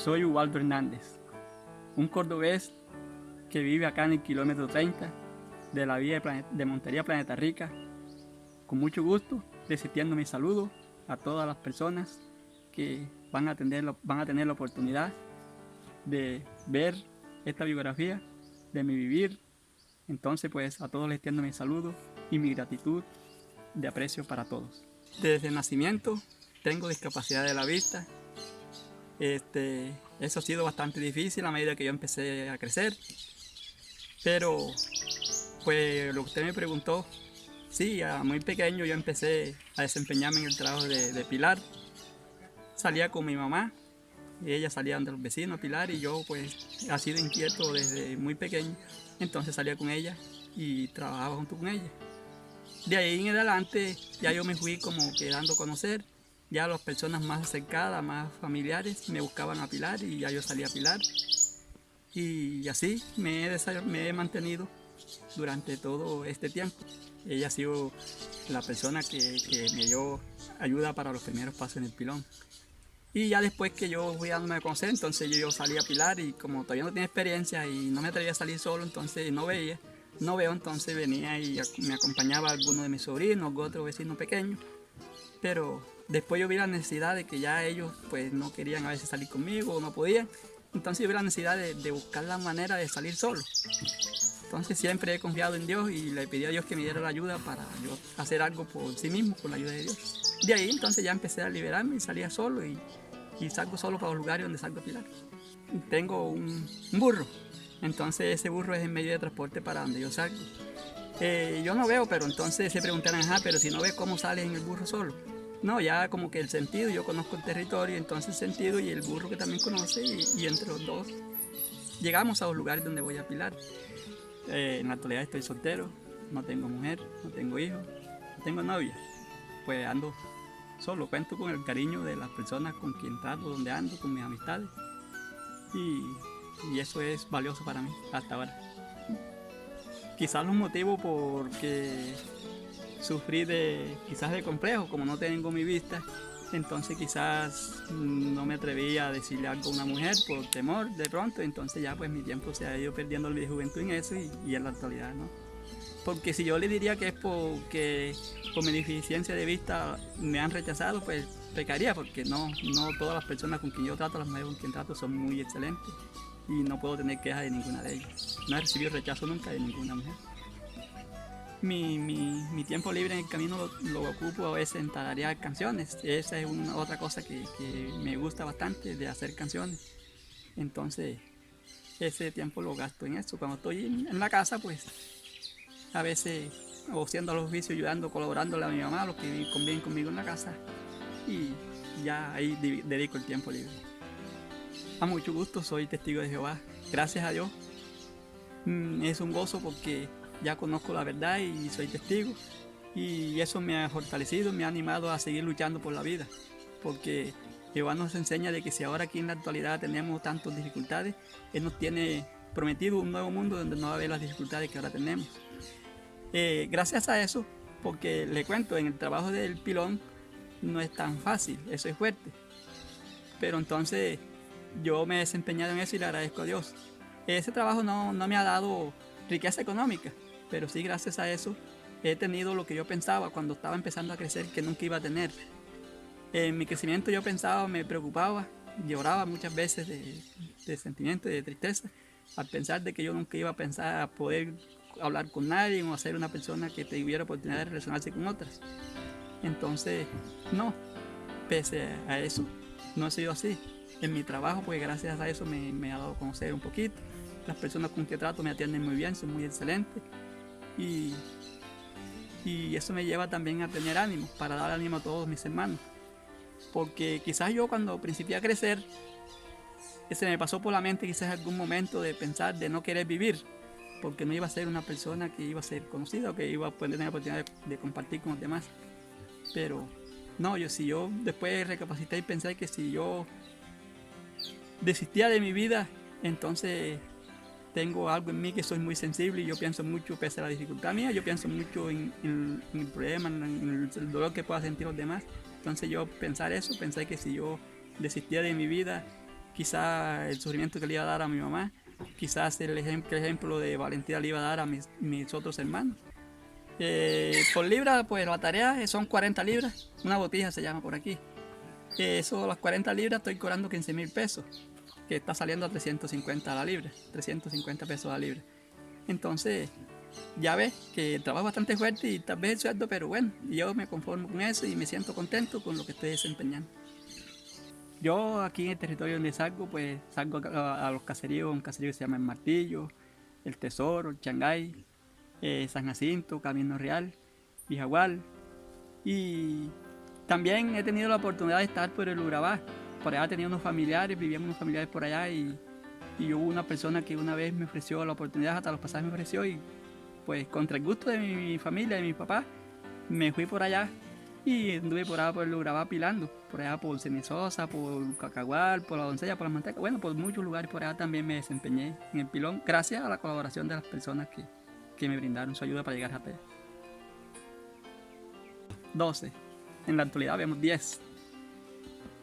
Soy Ubaldo Hernández, un cordobés que vive acá en el kilómetro 30 de la vía de Montería Planeta Rica. Con mucho gusto, deseando mi saludo a todas las personas que van a tener la oportunidad de ver esta biografía de mi vivir. Entonces, pues a todos les extiendo mi saludo y mi gratitud de aprecio para todos. Desde el nacimiento tengo discapacidad de la vista. Eso ha sido bastante difícil a medida que yo empecé a crecer. Pero, pues lo que usted me preguntó, sí, a muy pequeño yo empecé a desempeñarme en el trabajo de pilar. Salía con mi mamá, y ella salía donde los vecinos a pilar, y yo pues he sido inquieto desde muy pequeño. Entonces salía con ella y trabajaba junto con ella. De ahí en adelante ya yo me fui como quedando a conocer. Ya las personas más cercanas, más familiares, me buscaban a pilar y ya yo salía a pilar. Y así me he mantenido durante todo este tiempo. Ella ha sido la persona que me dio ayuda para los primeros pasos en el pilón. Y ya después que yo fui dándome a conocer, entonces yo salí a pilar, y como todavía no tenía experiencia y no me atrevía a salir solo, entonces no veo, entonces venía y me acompañaba alguno de mis sobrinos, otro vecino pequeño. Pero después yo vi la necesidad de que ya ellos pues no querían a veces salir conmigo o no podían. Entonces yo vi la necesidad de buscar la manera de salir solo. Entonces siempre he confiado en Dios y le pedí a Dios que me diera la ayuda para yo hacer algo por sí mismo, con la ayuda de Dios. De ahí entonces ya empecé a liberarme y salía solo y salgo solo para los lugares donde salgo a pilar. Tengo un burro, entonces ese burro es el medio de transporte para donde yo salgo. Yo no veo, pero entonces se preguntarán, pero si no ves, ¿cómo sales en el burro solo? No, ya como que el sentido, yo conozco el territorio, entonces el sentido y el burro que también conoce, y entre los dos llegamos a los lugares donde voy a pilar. En la actualidad estoy soltero, no tengo mujer, no tengo hijos, no tengo novia, pues ando solo, cuento con el cariño de las personas con quien trato, donde ando, con mis amistades, y eso es valioso para mí hasta ahora. Quizás los motivos porque sufrí quizás de complejo, como no tengo mi vista, entonces quizás no me atreví a decirle algo a una mujer por temor de pronto, entonces ya pues mi tiempo se ha ido perdiendo de juventud en eso y en la actualidad, ¿no? Porque si yo le diría que es porque por mi deficiencia de vista me han rechazado, pues pecaría, porque no todas las personas con quien yo trato, las mujeres con quien trato son muy excelentes y no puedo tener quejas de ninguna de ellas. No he recibido rechazo nunca de ninguna mujer. Mi tiempo libre en el camino lo ocupo a veces en tararear canciones. Esa es otra cosa que me gusta bastante, de hacer canciones. Entonces ese tiempo lo gasto en eso. Cuando estoy en la casa, pues a veces o haciendo los oficios, ayudando, colaborándole a mi mamá, los que conviven conmigo en la casa, y ya ahí dedico el tiempo libre. A mucho gusto, soy testigo de Jehová. Gracias a Dios. Es un gozo porque ya conozco la verdad y soy testigo, y eso me ha fortalecido, me ha animado a seguir luchando por la vida, porque Jehová nos enseña de que si ahora aquí en la actualidad tenemos tantas dificultades, Él nos tiene prometido un nuevo mundo donde no va a haber las dificultades que ahora tenemos. Gracias a eso, porque le cuento, en el trabajo del pilón no es tan fácil, eso es fuerte, pero entonces yo me he desempeñado en eso y le agradezco a Dios. Ese trabajo no me ha dado riqueza económica, pero sí, gracias a eso he tenido lo que yo pensaba cuando estaba empezando a crecer que nunca iba a tener. En mi crecimiento yo pensaba, me preocupaba, lloraba muchas veces de sentimiento y de tristeza, al pensar de que yo nunca iba a pensar a poder hablar con nadie o ser una persona que tuviera oportunidad de relacionarse con otras. Entonces, no, pese a eso, no ha sido así. En mi trabajo, pues gracias a eso me ha dado a conocer un poquito. Las personas con que trato me atienden muy bien, son muy excelentes, y eso me lleva también a tener ánimo, para dar ánimo a todos mis hermanos, porque quizás yo cuando principié a crecer se me pasó por la mente quizás algún momento de pensar de no querer vivir, porque no iba a ser una persona que iba a ser conocida o que iba a poder tener la oportunidad de compartir con los demás. Pero no, si yo después recapacité y pensé que si yo desistía de mi vida, entonces tengo algo en mí que soy muy sensible, y yo pienso mucho, pese a la dificultad mía, yo pienso mucho en el problema, en el dolor que puedan sentir los demás. Entonces yo pensé que si yo desistía de mi vida, quizás el sufrimiento que le iba a dar a mi mamá, quizás el ejemplo de valentía le iba a dar a mis otros hermanos. Por libra, pues la tarea son 40 libras, una botija se llama por aquí. Eso, las 40 libras estoy cobrando 15,000 pesos, que está saliendo a 350 a la libra, 350 pesos a la libra. Entonces, ya ves que el trabajo es bastante fuerte y tal vez el sueldo, pero bueno, yo me conformo con eso y me siento contento con lo que estoy desempeñando. Yo aquí en el territorio donde salgo, pues salgo a los caseríos, un caserío que se llama El Martillo, El Tesoro, El Changay, San Jacinto, Camino Real, Vijagual. Y también he tenido la oportunidad de estar por el Urabá. Por allá tenía unos familiares, vivíamos unos familiares por allá y hubo una persona que una vez me ofreció la oportunidad, hasta los pasajes me ofreció y pues contra el gusto de mi familia, de mi papá, me fui por allá y anduve por allá por el Urabá pilando, por allá por Cenizosa, por Cacagual, por La Doncella, por Las Mantecas, bueno, por muchos lugares por allá también me desempeñé en el pilón, gracias a la colaboración de las personas que me brindaron su ayuda para llegar a allá. 12. En la actualidad vemos 10.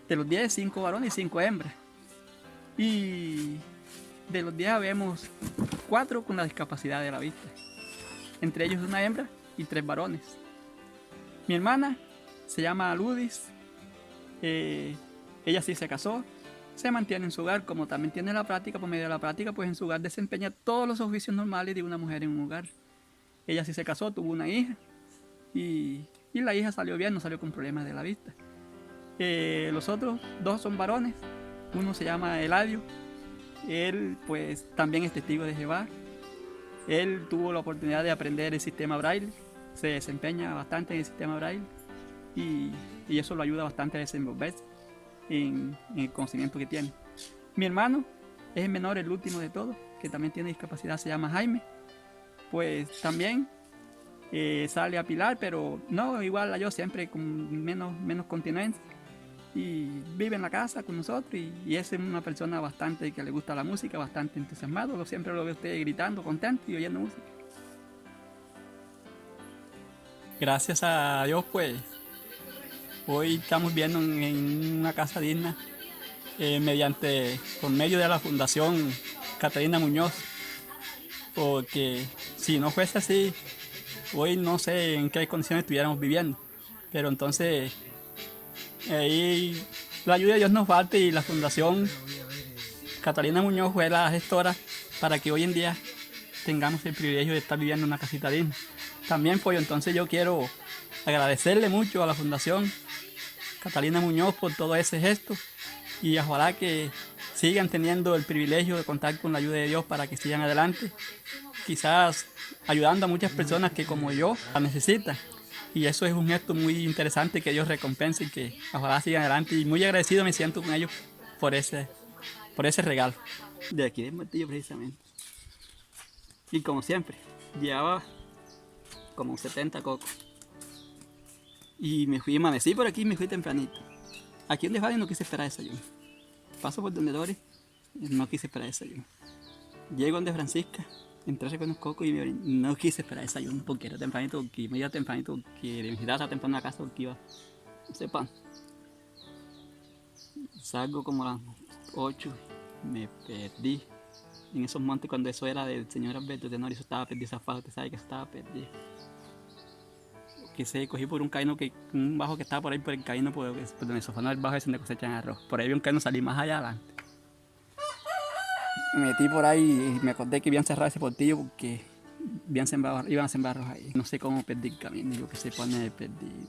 De los 10, 5 varones y 5 hembras. Y de los 10 vemos 4 con la discapacidad de la vista. Entre ellos una hembra y 3 varones. Mi hermana se llama Ludis. Ella sí se casó. Se mantiene en su hogar, como también tiene la práctica, por medio de la práctica, pues en su hogar desempeña todos los oficios normales de una mujer en un hogar. Ella sí se casó, tuvo una hija. Y la hija salió bien, no salió con problemas de la vista. Los otros 2 son varones. Uno se llama Eladio. Él pues también es testigo de Jehová. Él tuvo la oportunidad de aprender el sistema Braille. Se desempeña bastante en el sistema Braille. Y eso lo ayuda bastante a desenvolverse en el conocimiento que tiene. Mi hermano es el menor, el último de todos, que también tiene discapacidad, se llama Jaime. Pues también sale a pilar, pero no igual a yo, siempre con menos continencia. Y vive en la casa con nosotros y es una persona bastante que le gusta la música, bastante entusiasmado. Siempre lo ve usted gritando, contento y oyendo música. Gracias a Dios, pues hoy estamos viviendo en una casa digna por medio de la Fundación Catalina Muñoz, porque si no fuese así, hoy no sé en qué condiciones estuviéramos viviendo, pero entonces ahí la ayuda de Dios nos falta y la Fundación Catalina Muñoz fue la gestora para que hoy en día tengamos el privilegio de estar viviendo en una casita digna. También pues entonces yo quiero agradecerle mucho a la Fundación Catalina Muñoz por todo ese gesto y ojalá que sigan teniendo el privilegio de contar con la ayuda de Dios para que sigan adelante, quizás ayudando a muchas personas que como yo la necesitan. Y eso es un gesto muy interesante que Dios recompense y que ojalá sigan adelante. Y muy agradecido me siento con ellos por ese regalo. De aquí del Martillo precisamente. Y como siempre, llevaba como 70 cocos. Y amanecí por aquí y me fui tempranito. Aquí donde Fanny no quise esperar desayuno. Paso por donde Doris, no quise esperar desayuno. Llego donde Francisca, entré con los cocos y no quise esperar desayuno porque era tempranito, porque me iba tempranito, porque necesitaba estar temprano en la casa porque iba, no sepan. Salgo como a las 8, me perdí en esos montes cuando eso era del señor Alberto Tenor, eso estaba perdido, esa faja, usted sabe que estaba perdido. Que se cogí por un bajo que estaba por ahí por el camino, por donde se fue el bajo ese donde cosechan arroz. Por ahí vi un camino, salí más allá adelante. Me metí por ahí y me acordé que habían cerrado ese portillo porque iban a sembrar arroz ahí. No sé cómo perdí el camino, yo que sé pone perdido.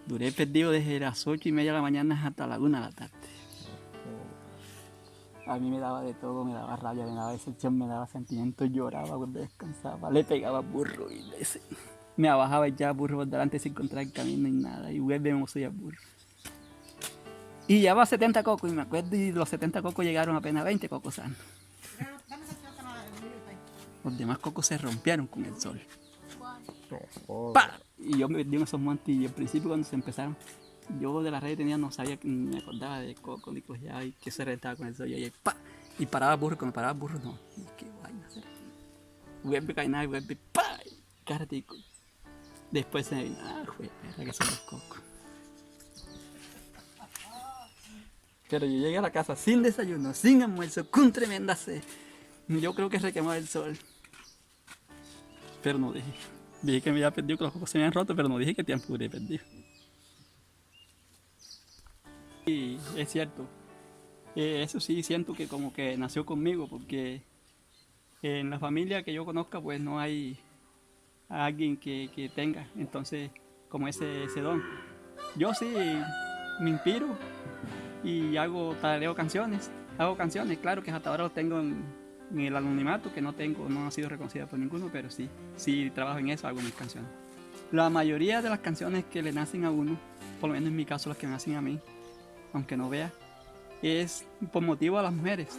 Duré perdido desde las 8:30 de la mañana hasta la 1 de la tarde. A mí me daba de todo, me daba rabia, me daba decepción, me daba sentimiento, lloraba cuando descansaba, le pegaba burro y me abajaba ya burro por delante sin encontrar el camino y nada, y volvemos a burro. Y llevaba 70 cocos y me acuerdo, y los 70 cocos llegaron apenas 20 cocos sanos. Los demás cocos se rompieron con el sol. ¡Pah! Y yo me perdí en esos montes y al principio cuando se empezaron, yo de la red tenía, no sabía, ni me acordaba de coco ni cogía y que se rentaba con el sol y ¡pah! Y paraba burro, cuando paraba burro no, y qué vaina hacer. Vuelve a caer, vuelve, ¡pah! Cártico. Después se me vino, que son los cocos. Pero yo llegué a la casa sin desayuno, sin almuerzo, con tremenda sed. Yo creo que requemaba el sol. Pero no dije. Dije que me había perdido, que los ojos se me habían roto, pero no dije que tiempo hubiera perdido. Y es cierto. Eso sí siento que como que nació conmigo, porque en la familia que yo conozca pues no hay a alguien que tenga entonces como ese don. Yo sí me inspiro y tarareo canciones, hago canciones, claro que hasta ahora lo tengo en el anonimato, que no ha sido reconocida por ninguno, pero sí trabajo en eso, hago mis canciones. La mayoría de las canciones que le nacen a uno, por lo menos en mi caso las que me nacen a mí, aunque no vea, es por motivo a las mujeres.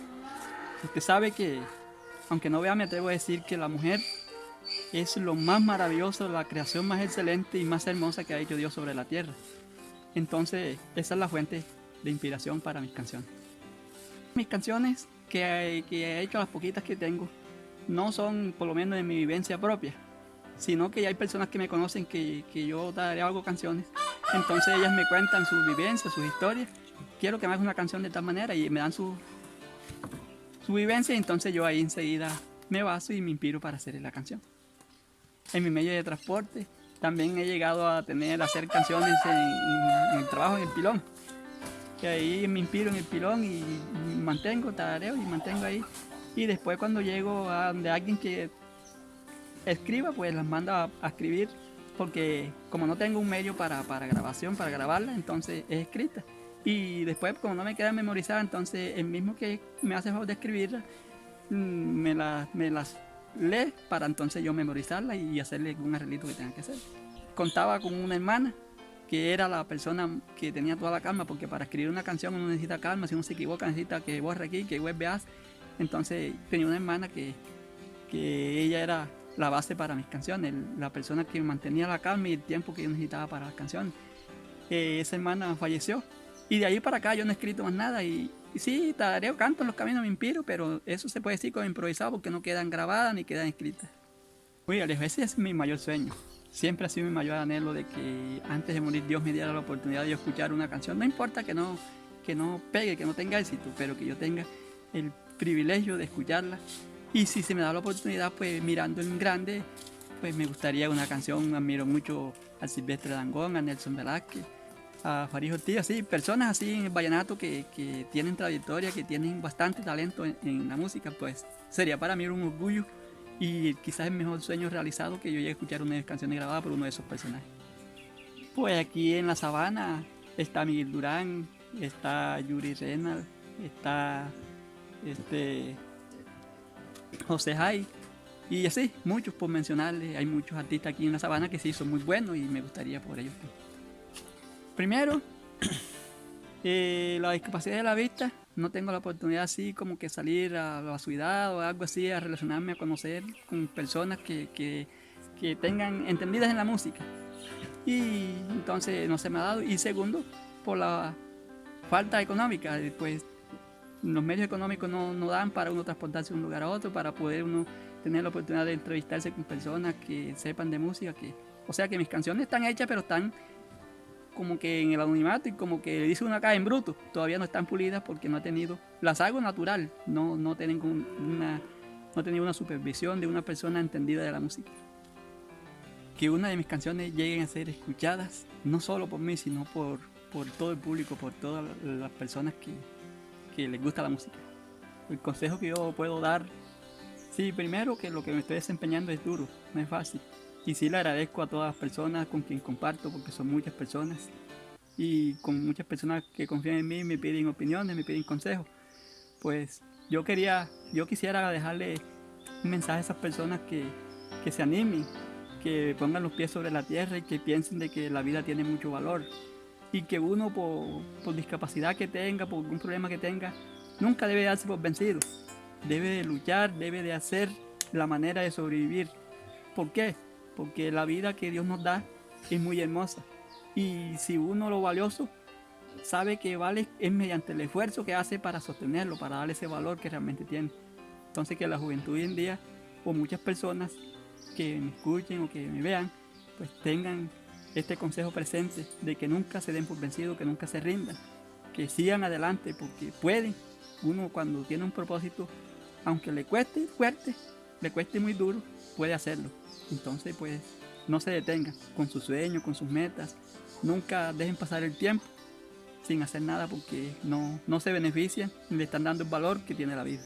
Usted sabe que, aunque no vea, me atrevo a decir que la mujer es lo más maravilloso, la creación más excelente y más hermosa que ha hecho Dios sobre la tierra. Entonces, esa es la fuente de inspiración para mis canciones. Mis canciones que he hecho, las poquitas que tengo, no son por lo menos de mi vivencia propia, sino que ya hay personas que me conocen que yo hago canciones. Entonces ellas me cuentan sus vivencias, sus historias. Quiero que me hagas una canción de tal manera y me dan su vivencia, y entonces yo ahí enseguida me baso y me inspiro para hacer la canción. En mi medio de transporte también he llegado a hacer canciones en el trabajo en el pilón, que ahí me inspiro en el pilón y tarareo y mantengo ahí, y después cuando llego a donde alguien que escriba, pues las mando a escribir, porque como no tengo un medio para grabación, para grabarla, entonces es escrita. Y después, como no me queda memorizada, entonces el mismo que me hace favor de escribirla, me las lee para entonces yo memorizarla y hacerle un arreglito que tenga que hacer. Contaba con una hermana que era la persona que tenía toda la calma, porque para escribir una canción uno necesita calma, si uno se equivoca necesita que borre aquí, que vuelve a. Entonces tenía una hermana que ella era la base para mis canciones, la persona que mantenía la calma y el tiempo que yo necesitaba para las canciones. Esa hermana falleció y de ahí para acá yo no he escrito más nada, y sí, tarareo, canto en los caminos, me inspiro, pero eso se puede decir como improvisado porque no quedan grabadas ni quedan escritas. Muy Alejo, ese es mi mayor sueño. Siempre ha sido mi mayor anhelo de que antes de morir Dios me diera la oportunidad de yo escuchar una canción. No importa que no pegue, que no tenga éxito, pero que yo tenga el privilegio de escucharla. Y si se me da la oportunidad, pues mirando en grande, pues me gustaría una canción. Admiro mucho a Silvestre Dangond, a Nelson Velázquez, a Farid Ortiz, así, personas así en el vallenato que tienen trayectoria, que tienen bastante talento en la música. Pues sería para mí un orgullo y quizás el mejor sueño realizado que yo llegue a escuchar una canción grabada por uno de esos personajes. Pues aquí en la sabana está Miguel Durán, está Yuri Renal, está José Jai, y así, muchos por mencionarles. Hay muchos artistas aquí en la sabana que sí son muy buenos y me gustaría por ellos. Primero, la discapacidad de la vista, no tengo la oportunidad así como que salir a la ciudad o algo así, a relacionarme, a conocer con personas que tengan entendidas en la música, y entonces no se me ha dado. Y segundo, por la falta económica, pues los medios económicos no dan para uno transportarse de un lugar a otro, para poder uno tener la oportunidad de entrevistarse con personas que sepan de música, o sea que mis canciones están hechas, pero están como que en el anonimato, y como que dice uno acá en bruto, todavía no están pulidas porque no he tenido, las hago natural, no tengo una supervisión de una persona entendida de la música. Que una de mis canciones lleguen a ser escuchadas, no solo por mí, sino por todo el público, por todas las personas que les gusta la música. El consejo que yo puedo dar, sí, primero que lo que me estoy desempeñando es duro, no es fácil. Y sí le agradezco a todas las personas con quien comparto, porque son muchas personas. Y con muchas personas que confían en mí, me piden opiniones, me piden consejos. Pues yo quisiera dejarle un mensaje a esas personas que se animen, que pongan los pies sobre la tierra y que piensen de que la vida tiene mucho valor. Y que uno por discapacidad que tenga, por algún problema que tenga, nunca debe darse por vencido. Debe de luchar, debe de hacer la manera de sobrevivir. ¿Por qué? Porque la vida que Dios nos da es muy hermosa. Y si uno lo valioso sabe que vale, es mediante el esfuerzo que hace para sostenerlo, para darle ese valor que realmente tiene. Entonces que la juventud hoy en día, o muchas personas que me escuchen o que me vean, pues tengan este consejo presente de que nunca se den por vencidos, que nunca se rindan, que sigan adelante porque pueden. Uno cuando tiene un propósito, aunque le cueste fuerte, le cueste muy duro, puede hacerlo. Entonces pues no se detengan con sus sueños, con sus metas. Nunca dejen pasar el tiempo sin hacer nada porque no se benefician, le están dando el valor que tiene la vida.